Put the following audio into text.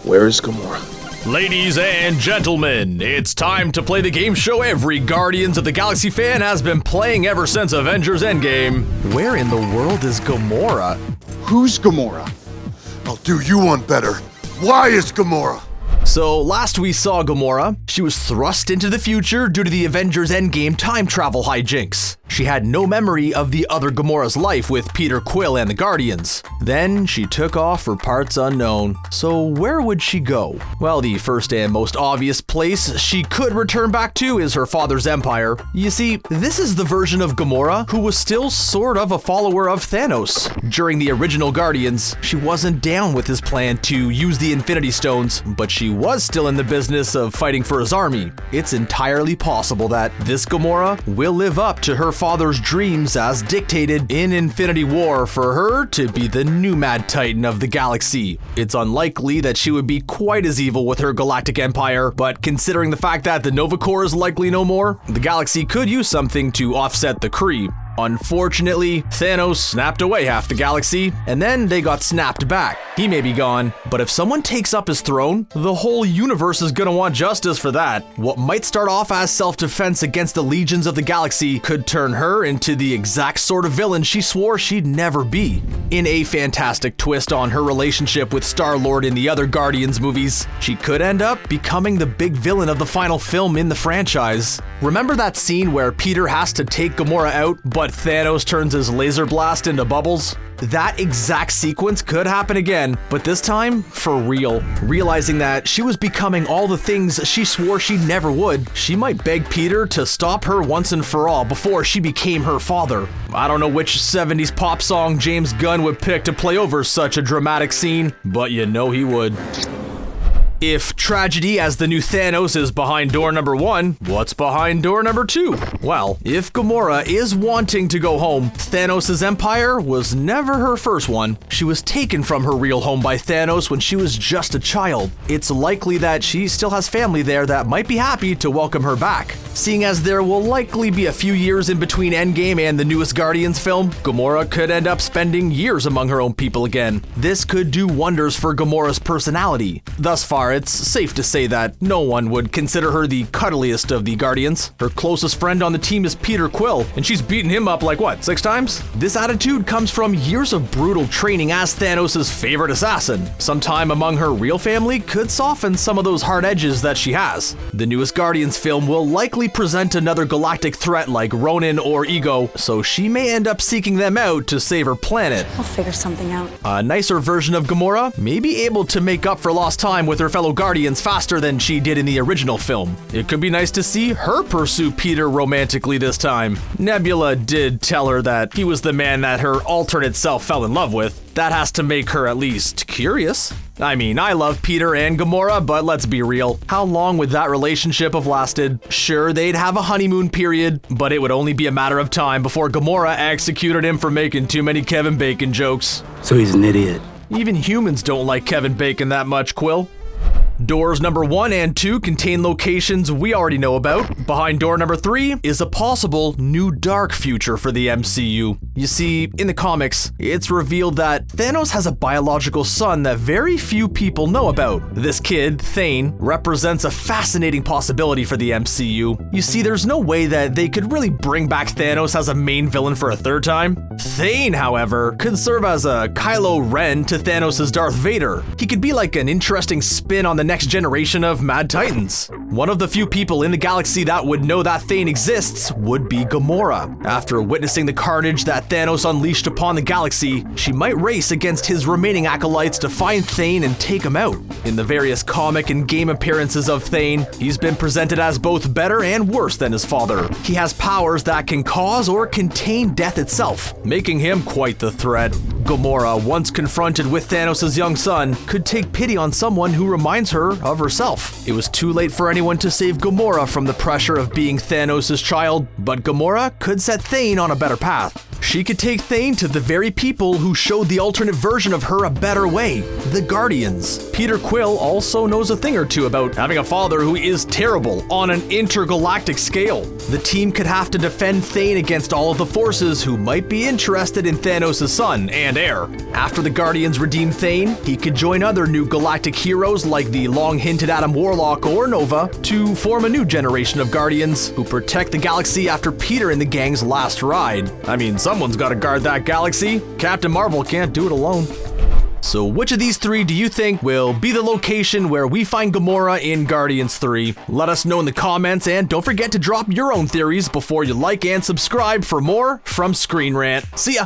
Where is Gamora? Ladies and gentlemen, it's time to play the game show every Guardians of the Galaxy fan has been playing ever since Avengers Endgame. Where in the world is Gamora? Who's Gamora? I'll do you one better. Why is Gamora? So last we saw Gamora, she was thrust into the future due to the Avengers Endgame time travel hijinks. She had no memory of the other Gamora's life with Peter Quill and the Guardians. Then she took off for parts unknown. So where would she go? Well, the first and most obvious place she could return back to is her father's empire. You see, this is the version of Gamora who was still sort of a follower of Thanos. During the original Guardians, she wasn't down with his plan to use the Infinity Stones, but she was still in the business of fighting for his army. It's entirely possible that this Gamora will live up to her father's dreams as dictated in Infinity War for her to be the new Mad Titan of the galaxy. It's unlikely that she would be quite as evil with her galactic empire, but considering the fact that the Nova Corps is likely no more, the galaxy could use something to offset the Kree. Unfortunately, Thanos snapped away half the galaxy, and then they got snapped back. He may be gone, but if someone takes up his throne, the whole universe is gonna want justice for that. What might start off as self-defense against the legions of the galaxy could turn her into the exact sort of villain she swore she'd never be. In a fantastic twist on her relationship with Star-Lord in the other Guardians movies, she could end up becoming the big villain of the final film in the franchise. Remember that scene where Peter has to take Gamora out, but Thanos turns his laser blast into bubbles? That exact sequence could happen again, but this time for real. Realizing that she was becoming all the things she swore she never would, she might beg Peter to stop her once and for all before she became her father. I don't know which 70s pop song James Gunn would pick to play over such a dramatic scene, but you know he would. If tragedy as the new Thanos is behind door number 1, what's behind door number 2? Well, if Gamora is wanting to go home, Thanos' empire was never her first one. She was taken from her real home by Thanos when she was just a child. It's likely that she still has family there that might be happy to welcome her back. Seeing as there will likely be a few years in between Endgame and the newest Guardians film, Gamora could end up spending years among her own people again. This could do wonders for Gamora's personality. Thus far, it's safe to say that no one would consider her the cuddliest of the Guardians. Her closest friend on the team is Peter Quill, and she's beaten him up like what, 6 times? This attitude comes from years of brutal training as Thanos' favorite assassin. Some time among her real family could soften some of those hard edges that she has. The newest Guardians film will likely present another galactic threat like Ronan or Ego, so she may end up seeking them out to save her planet. I'll figure something out. A nicer version of Gamora may be able to make up for lost time with her fellow Guardians faster than she did in the original film. It could be nice to see her pursue Peter romantically this time. Nebula did tell her that he was the man that her alternate self fell in love with. That has to make her at least curious. I mean, I love Peter and Gamora, but let's be real. How long would that relationship have lasted? Sure, they'd have a honeymoon period, but it would only be a matter of time before Gamora executed him for making too many Kevin Bacon jokes. So he's an idiot. Even humans don't like Kevin Bacon that much, Quill. Doors number 1 and 2 contain locations we already know about. Behind door number 3 is a possible new dark future for the MCU. You see, in the comics, it's revealed that Thanos has a biological son that very few people know about. This kid, Thane, represents a fascinating possibility for the MCU. You see, there's no way that they could really bring back Thanos as a main villain for a third time. Thane, however, could serve as a Kylo Ren to Thanos' Darth Vader. He could be like an interesting spin on the next generation of Mad Titans. One of the few people in the galaxy that would know that Thane exists would be Gamora. After witnessing the carnage that Thanos unleashed upon the galaxy, she might race against his remaining acolytes to find Thane and take him out. In the various comic and game appearances of Thane, he's been presented as both better and worse than his father. He has powers that can cause or contain death itself, making him quite the threat. Gamora, once confronted with Thanos' young son, could take pity on someone who reminds her of herself. It was too late for anyone to save Gamora from the pressure of being Thanos' child, but Gamora could set Thane on a better path. She could take Thane to the very people who showed the alternate version of her a better way, the Guardians. Peter Quill also knows a thing or two about having a father who is terrible on an intergalactic scale. The team could have to defend Thane against all of the forces who might be interested in Thanos' son and heir. After the Guardians redeem Thane, he could join other new galactic heroes like the long-hinted Adam Warlock or Nova to form a new generation of Guardians who protect the galaxy after Peter and the gang's last ride. I mean, someone's gotta guard that galaxy. Captain Marvel can't do it alone. So which of these three do you think will be the location where we find Gamora in Guardians 3? Let us know in the comments, and don't forget to drop your own theories before you like and subscribe for more from ScreenRant. See ya!